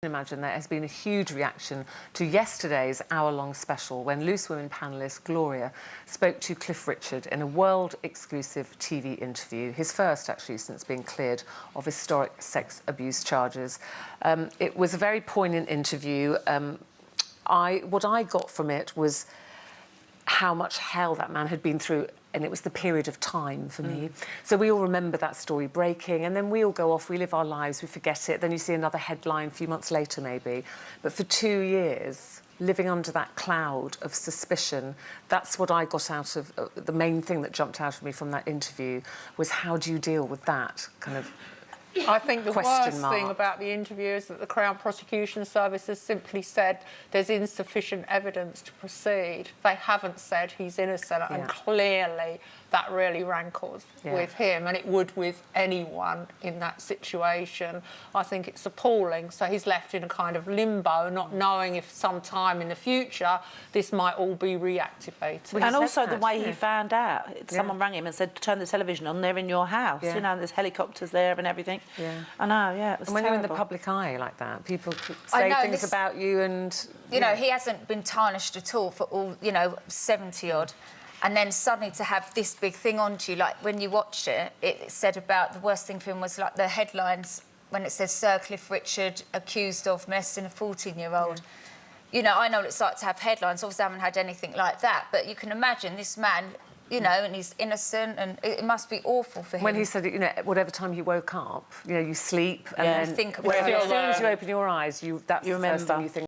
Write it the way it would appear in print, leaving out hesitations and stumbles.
Imagine there has been a huge reaction to yesterday's hour-long special when Loose Women panellist Gloria spoke to Cliff Richard in a world-exclusive TV interview, his first actually since being cleared of historic sex abuse charges. It was a very poignant interview. What I got from it was how much hell that man had been through, and it was the period of time for me. So we all remember that story breaking, and then we all go off, we live our lives, we forget it, then you see another headline a few months later maybe. But for 2 years, living under that cloud of suspicion, that's what I got out of, the main thing that jumped out of me from that interview was how do you deal with that kind of I think the worst thing about the interview is that the Crown Prosecution Service has simply said there's insufficient evidence to proceed. They haven't said he's innocent, and clearly that really rankles with him, and it would with anyone in that situation. I think it's appalling. So he's left in a kind of limbo, not knowing if sometime in the future this might all be reactivated. And also the way he found out. Someone rang him and said, turn the television on, they're in your house. You know, there's helicopters there and everything. I know, it was And when terrible. you're in the public eye like that, people could say things about you and... You know, he hasn't been tarnished at all for all, 70-odd. And then suddenly to have this big thing onto you, like when you watched it, it said about the worst thing for him was like the headlines when it says Sir Cliff Richard accused of molesting a 14-year-old. You know, I know what it's like to have headlines. Obviously, I haven't had anything like that. But you can imagine this man, and he's innocent, and it must be awful for him. When he said, whatever time you woke up, you sleep, and then think as soon as you open your eyes, that's the first thing you think.